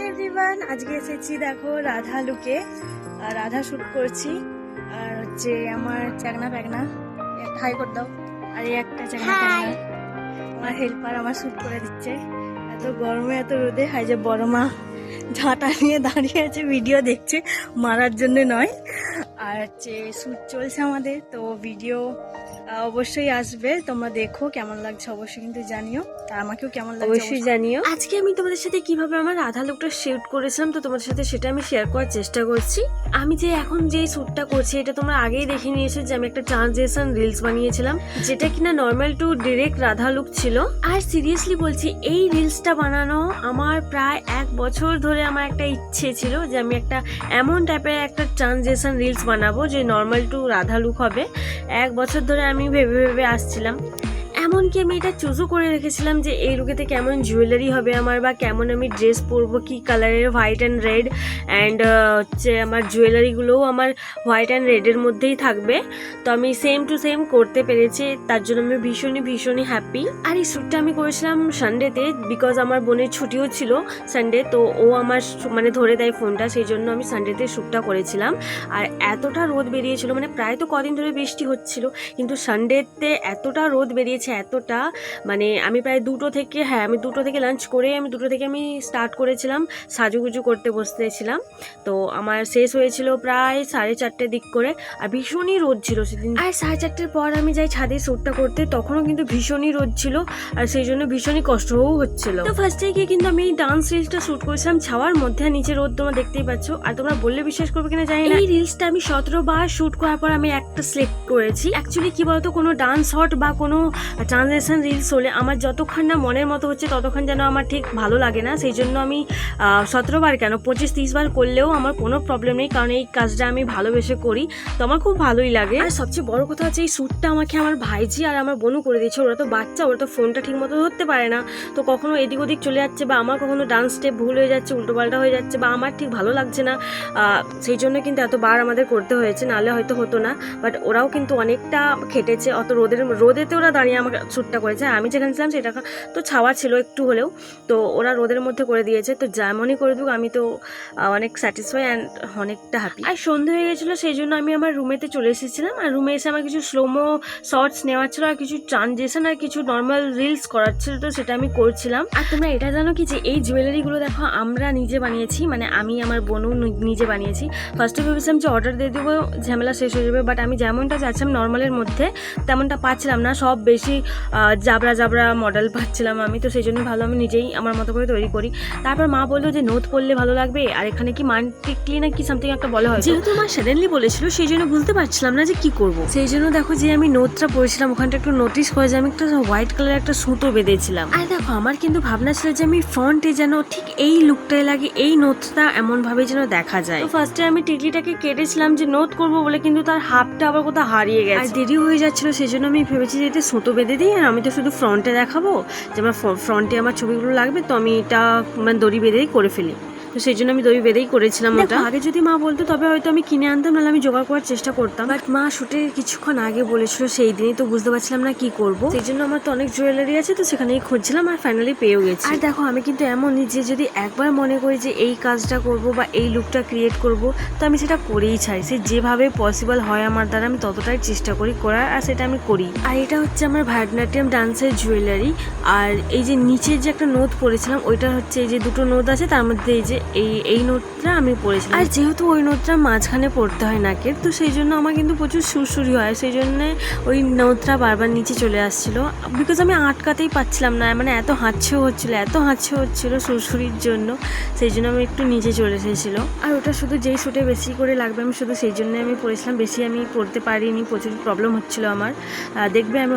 Everyone, আজকে এসেছি দেখো রাধা লুকে। রাধা শুট করছি। আর হচ্ছে আমার চ্যাংনা প্যাগনা, একটা হাই করে দাও। আর এই একটা চ্যাংনা প্যাগনা আমার হেল্পার আমার শুট করে দিচ্ছে। এত গরমে এত রোদে, হাই যে বড় মা ঝাঁটা নিয়ে দাঁড়িয়ে আছে, ভিডিও দেখছে, মারার জন্য নয়। আর হচ্ছে শুট চলছে আমাদের, তো ভিডিও অবশ্যই আসবে, তোমরা দেখো কেমন লাগছে অবশ্যই কিন্তু জানিও, আর আমাকেও কেমন লাগছে অবশ্যই জানিও। আজকে আমি তোমাদের সাথে কিভাবে আমার রাধা লুকটা শুট করেছিলাম, তো তোমাদের সাথে সেটা আমি শেয়ার করার চেষ্টা করছি। আমি যে এখন যে শ্যুটটা করছি এটা তোমরা আগেই দেখে নিয়েছো যে আমি একটা ট্রানজেকশন রিলস বানিয়েছিলাম, যেটা কিনা normal to direct Radha look ছিল। আর সিরিয়াসলি বলছি, এই রিলসটা বানানো আমার প্রায় 1 বছর ধরে আমার একটা ইচ্ছে ছিল যে আমি একটা এমন টাইপের একটা ট্রানজেকশন রিলস বানাবো যে নর্মাল টু রাধা লুক হবে। 1 বছর ধরে আমি ভেবে ভেবে আসছিলাম, এমনকি আমি এটা চুজও করে রেখেছিলাম যে এই লুকেতে কেমন জুয়েলারি হবে আমার, বা কেমন আমি ড্রেস পরবো, কি কালারের, হোয়াইট অ্যান্ড রেড, অ্যান্ড হচ্ছে আমার জুয়েলারিগুলোও আমার হোয়াইট অ্যান্ড রেডের মধ্যেই থাকবে। তো আমি সেম টু সেম করতে পেরেছি, তার জন্য আমি ভীষণই হ্যাপি। আর এই শ্যুটটা আমি করেছিলাম সানডেতে, বিকজ আমার বোনের ছুটিও ছিল সানডে, তো ও আমার মানে ধরে দেয় ফোনটা, সেই জন্য আমি সানডেতে শ্যুটটা করেছিলাম। আর এতটা রোদ বেরিয়েছিল, মানে প্রায় তো কদিন ধরে বৃষ্টি হচ্ছিল, কিন্তু সানডেতে এতটা রোদ বেরিয়েছে, এতটা মানে আমি প্রায় 2টো থেকে, আমি 2টো থেকে লাঞ্চ করে আমি 2টো থেকে আমি স্টার্ট করেছিলাম, সাজুগুজু করতে বসতেছিলাম। তো আমার শেষ হয়েছিল প্রায় 4:30 দিক করে, আর ভীষণই রোদ ছিল সেদিন। আর 4:30 পর আমি যাই ছাদে শ্যুটটা করতে, তখনও কিন্তু ভীষণই রোদ ছিল, আর সেই জন্য ভীষণই কষ্টও হচ্ছিল। তো ফার্স্টে গিয়ে কিন্তু আমি ডান্স রিলসটা শ্যুট করেছিলাম ছাওয়ার মধ্যে, আর নিচে রোদ তোমরা দেখতেই পাচ্ছ। আর তোমরা বললে বিশ্বাস করবে কিনা জানি না, এই রিলসটা আমি 17 বার শ্যুট করার পর আমি একটা সিলেক্ট করেছি। অ্যাকচুয়ালি কি বলতো, কোনো ডান্স শট বা কোনো ট্রানজেকশন রিলস হলে আমার যতক্ষণ না মনের মতো হচ্ছে ততক্ষণ যেন আমার ঠিক ভালো লাগে না, সেই জন্য আমি 17 বার কেন 25-30 বার করলেও আমার কোনো প্রবলেম নেই, কারণ এই কাজটা আমি ভালোবেসে করি, তো আমার খুব ভালোই লাগে। আর সবচেয়ে বড় কথা হচ্ছে এই শ্যুটটা আমাকে আমার ভাইজি আর আমার বোনও করে দিয়েছে। ওরা তো বাচ্চা, ওরা তো ফোনটা ঠিক মতো ধরতে পারে না, তো কখনো এদিক ওদিক চলে যাচ্ছে, বা আমার কখনো ডান্স স্টেপ ভুল হয়ে যাচ্ছে, উল্টোপাল্টা হয়ে যাচ্ছে, বা আমার ঠিক ভালো লাগছে না, সেই জন্য কিন্তু এতবার আমাদের করতে হয়েছে, নাহলে হয়তো হতো না। বাট ওরাও কিন্তু অনেকটা খেটেছে, অত রোদেতে ওরা দাঁড়িয়ে আমাকে শ্যুটটা করেছে। আমি যেখানে ছিলাম সেটা তো ছাওয়া ছিল একটু হলেও, তো ওরা রোদের মধ্যে করে দিয়েছে, তো যেমনই করে দিক আমি তো অনেক স্যাটিসফাই অ্যান্ড অনেকটা হ্যাপি। আর সন্ধ্যে হয়ে গেছিলো, সেই জন্য আমি আমার রুমেতে চলে এসেছিলাম, আর রুমে এসে আমার কিছু স্লোমো শর্টস নেওয়ার ছিল, আর কিছু ট্রানজেকশন আর কিছু নর্মাল রিলস করার ছিল, তো সেটা আমি করছিলাম। আর তোমরা এটা জানো কি যে এই জুয়েলারিগুলো দেখো আমরা নিজে বানিয়েছি, মানে আমি আমার বোনও নিজে বানিয়েছি। ফার্স্টে ভেবেছিলাম যে অর্ডার দিয়ে দেবো, ঝামেলা শেষ হয়ে যাবে, বাট আমি যেমনটা চাচ্ছিলাম নর্মালের মধ্যে তেমনটা পাচ্ছিলাম না, সব বেশি জাবরা মডেল পাচ্ছিলাম আমি, তো সেই জন্য ভালো আমি নিজেই আমার মতো করে তৈরি করি। তারপর মা বললো যে নোট পড়লে ভালো লাগবে, আর এখানে কি মান্টিকলি না কি সামথিং একটা বলে হয়, যেহেতু মা সাডেনলি বলেছিল সেই জন্য বুঝতে পারছিলাম না যে কি করব, সেই জন্য দেখো যে আমি নোটটা পড়েছিলাম, ওখানটা একটু নোটিস করে যে আমি একটা হোয়াইট কালার একটা সুতো বেঁধেছিলাম। আর দেখো আমার কিন্তু ভাবনা ছিল যে আমি ফ্রন্টে যেন ঠিক এই লুকটাই লাগে, এই নোটটা এমন ভাবে যেন দেখা যায়। তো ফার্স্টে আমি টিকলিটাকে কেটেছিলাম যে নোট করবো বলে, কিন্তু তার হাফটা আবার কোথাও হারিয়ে গেছে, আর দেরি হয়ে যাচ্ছিল, সেই জন্য আমি ভেবেছি যে এটা সুতো বেঁধে দিই, আর আমি তো শুধু ফ্রন্টে দেখাবো যে আমার ফ্রন্টে আমার ছবিগুলো লাগবে, তো আমি এটা মানে দড়ি বেঁধেই করে ফেলি, তো সেই জন্য আমি দড়ি বেঁধেই করেছিলাম ওটা। আগে যদি মা বলতো তবে হয়তো আমি কিনে আনতাম, নাহলে আমি জোগাড় করার চেষ্টা করতাম, বাট মা শুটের কিছুক্ষণ আগে বলেছিল সেই দিনই, তো বুঝতে পারছিলাম না কি করব, সেই জন্য আমার তো অনেক জুয়েলারি আছে, তো সেখানেই খুঁজছিলাম, আর ফাইনালি পেয়েও গেছি। আর দেখো আমি কিন্তু এমনই যে যদি একবার মনে করি যে এই কাজটা করব বা এই লুকটা ক্রিয়েট করব, তো আমি সেটা করেই ছাই, সে যেভাবে পসিবল হয় আমার দ্বারা আমি ততটাই চেষ্টা করি করার, আর সেটা আমি করি। আর এটা হচ্ছে আমার ভারতনাট্যম ডান্সের জুয়েলারি। আর এই যে নিচের যে একটা নোট পরেছিলাম, ওইটা হচ্ছে এই যে 2টো নোট আছে, তার মধ্যে এই যে এই নোটটা আমি পরেছিলাম, আর যেহেতু ওই নোটটা মাঝখানে পড়তে হয় নাকের, তো সেই জন্য আমার কিন্তু প্রচুর সুরসুরি হয়, সেই জন্য ওই নোটটা বারবার নিচে চলে আসছিল, বিকজ আমি আটকাতেই পাচ্ছিলাম না, মানে এত হাঁচছেও হচ্ছিল সুরসুরির জন্য, সেই জন্য আমি একটু নিচে চলে এসেছিলো। আর ওটা শুধু যেই শুটে বেশি করে লাগবে আমি শুধু সেই জন্য আমি পরেছিলাম, বেশি আমি পড়তে পারিনি, প্রচুর প্রবলেম হচ্ছিল আমার। দেখবে আমি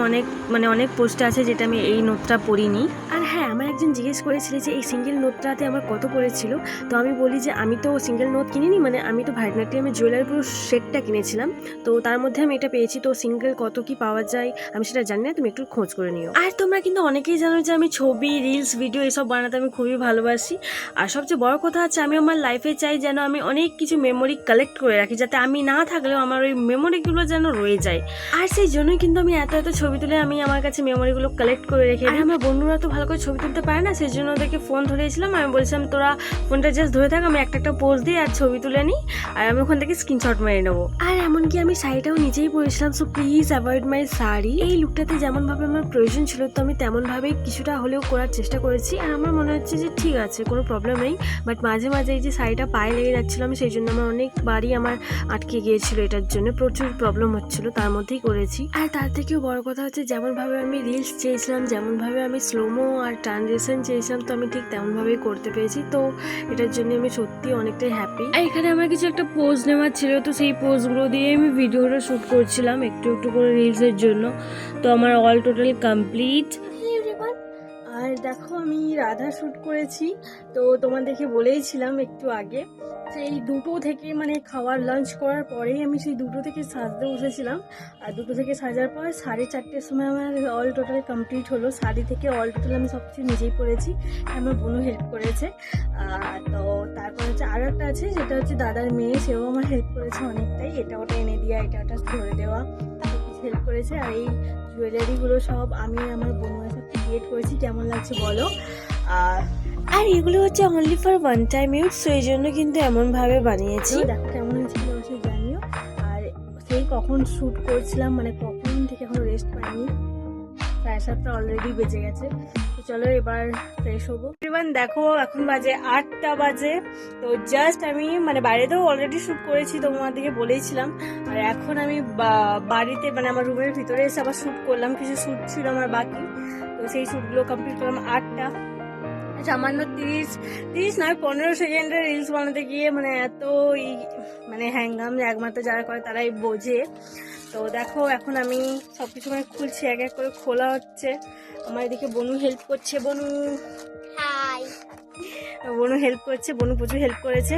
অনেক পোস্টে আছে যেটা আমি এই নোটটা পরিনি। আর হ্যাঁ, আমার একজন জিজ্ঞেস করেছিল যে এই সিঙ্গেল নোটটাতে আমার কত পড়েছিল, তো আমি বলি যে আমি তো সিঙ্গেল নোট কিনিনি, মানে আমি তো ভারতনাট্যমের জুয়েলারি পুরো সেটটা কিনেছিলাম, তো তার মধ্যে আমি এটা পেয়েছি, তো সিঙ্গেল কত কি পাওয়া যায় আমি সেটা জানি না, তুমি একটু খোঁজ করে নিও। আর তোমরা কিন্তু অনেকেই জানো যে আমি ছবি, রিলস, ভিডিও এসব বানাতে আমি খুবই ভালোবাসি, আর সবচেয়ে বড় কথা হচ্ছে আমি আমার লাইফে চাই যেন আমি অনেক কিছু মেমোরি কালেক্ট করে রাখি, যাতে আমি না থাকলেও আমার ওই মেমোরিগুলো যেন রয়ে যায়, আর সেই জন্যই কিন্তু আমি এত ছবি তুলে আমি আমার কাছে মেমোরিগুলো কালেক্ট করে রেখে, আর আমার বন্ধুরা তো ভালো করে করে ছবি তুলতে পারে না, সেই জন্য ওদেরকে ফোন ধরেছিলাম। আমি বলছিলাম তোরা ফোনটা জাস্ট ধরে থাক, আমি একটা পোজ দিই আর ছবি তুলে নিই, আর আমি ওখান থেকে স্ক্রিনশট মেরে নেবো। আর এমনকি আমি শাড়িটাও নিজেই পরেছিলাম, সো প্লিজ অ্যাভয়েড মাই শাড়ি। এই লুকটাতে যেমনভাবে আমার প্রয়োজন ছিল তো আমি তেমনভাবেই কিছুটা হলেও করার চেষ্টা করেছি। আর আমার মনে হচ্ছে যে ঠিক আছে, কোনো প্রবলেম নেই। বাট মাঝে মাঝে এই যে শাড়িটা পায়ে লেগে যাচ্ছিলাম, সেই জন্য আমার অনেকবারই আমার আটকে গিয়েছিল, এটার জন্য প্রচুর প্রবলেম হচ্ছিল, তার মধ্যেই করেছি। আর তার থেকেও বড় কথা হচ্ছে যেমনভাবে আমি রিলস চেয়েছিলাম, যেমনভাবে আমি স্লোমো আর ট্রানজেকশন চেয়েছিলাম, তো আমি ঠিক তেমনভাবেই করতে পেরেছি। তো এটার জন্য আমি সত্যি অনেকটাই হ্যাপি। আর এখানে আমার কিছু একটা পোজ নেওয়ার ছিল, তো সেই পোজগুলো দিয়ে আমি ভিডিওটা শ্যুট করছিলাম একটু একটু করে রিলসের জন্য। তো আমার অল টোটাল কমপ্লিট। আর দেখো আমি রাধা শ্যুট করেছি, তো তোমাদেরকে বলেইছিলাম একটু আগে, সেই 2টো থেকে মানে খাওয়ার লাঞ্চ করার পরেই আমি সেই 2টো থেকে সাজতে বসেছিলাম। আর 2টো থেকে সাজার পর 4:30টার সময় আমার অল টোটাল কমপ্লিট হলো। শাড়ি থেকে অল টোটাল আমি সব কিছু নিজেই পরেছি, আমার বোনও হেল্প করেছে। তো তারপর হচ্ছে আরও একটা আছে, যেটা হচ্ছে দাদার মেয়ে, সেও আমার হেল্প করেছে অনেকটাই, এটা ওটা এনে দেওয়া, এটা ওটা ধরে দেওয়া, হেল্প করেছে। আর এই জুয়েলারিগুলো সব আমি আমার বোনের সাথে ক্রিয়েট করেছি। কেমন লাগছে বলো? আর এগুলো হচ্ছে only for one time use, so এই জন্য কিন্তু এমনভাবে বানিয়েছি। দেখো কেমন হয়েছিল অবশ্যই জানিও। আর সেই কখন শ্যুট করছিলাম, মানে কখন থেকে এখনো রেস্ট পাইনি, 7:30 অলরেডি বেজে গেছে। তো চলো এবার ফ্রেশ হবো। এভরিওয়ান দেখো এখন বাজে 8টা বাজে। তো জাস্ট আমি মানে বাইরেতেও অলরেডি শ্যুট করেছি, তোমাদেরকে বলেইছিলাম। আর এখন আমি বাড়িতে মানে আমার রুমের ভিতরে এসে আবার শ্যুট করলাম, কিছু শ্যুট ছিল আমার বাকি, তো সেই শ্যুটগুলো কমপ্লিট করলাম। 8টা সামান্য 30 নয় 15 সেকেন্ডের রিলস বানাতে গিয়ে মানে এত মানে হ্যাঙ্গাম একমাত্র যারা করে তারাই বোঝে। তো দেখো এখন আমি সব কিছু মানে খুলছি, এক এক করে খোলা হচ্ছে। আমার এদিকে বনু হেল্প করছে, বনু হেল্প করছে, বনু প্রচুর হেল্প করেছে।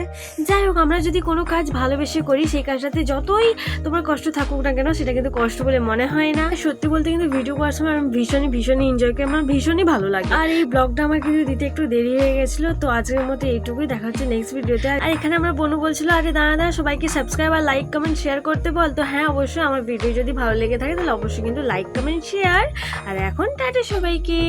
যাই হোক, আমরা যদি কোনো কাজ ভালোবেসে করি সেই কাজটাতে যতই তোমার কষ্ট থাকুক না কেন সেটা কিন্তু কষ্ট বলে মনে হয় না। সত্যি বলতে কিন্তু ভিডিও করার সময় আমি ভীষণই এনজয় করি, আমার ভীষণই ভালো লাগে। আর এই ব্লগটা আমার কিন্তু দিতে একটু দেরি হয়ে গেছিল, তো আজকের মতো এইটুকুই, দেখা হচ্ছে নেক্সট ভিডিওতে। আর এখানে আমার বোনু বলছিল আরে দাঁড়া সবাইকে সাবস্ক্রাইব আর লাইক কমেন্ট শেয়ার করতে বল। তো হ্যাঁ, অবশ্যই আমার ভিডিও যদি ভালো লেগে থাকে তাহলে অবশ্যই কিন্তু লাইক কমেন্ট শেয়ার। আর এখন টাটা সবাইকে।